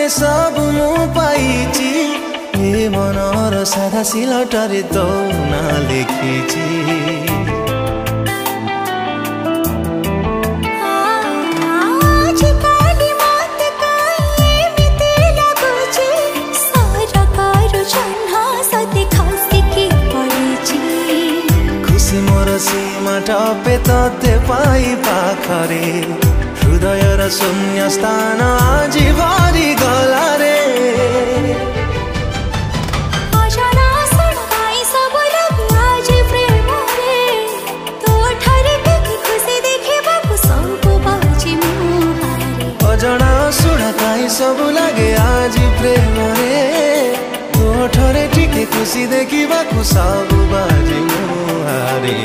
सब मु पाइची ए मनर साधा सिलटरे तो ना लिखिची खुशी मोर सीमा टपे तते पाई पाखरे हृदय र शून्य स्थान आज भरि गला रे अजना सुना काई सब लगे आज प्रेम रे तो ठरे टिके खुशी देखा सब बाजी मुहारे।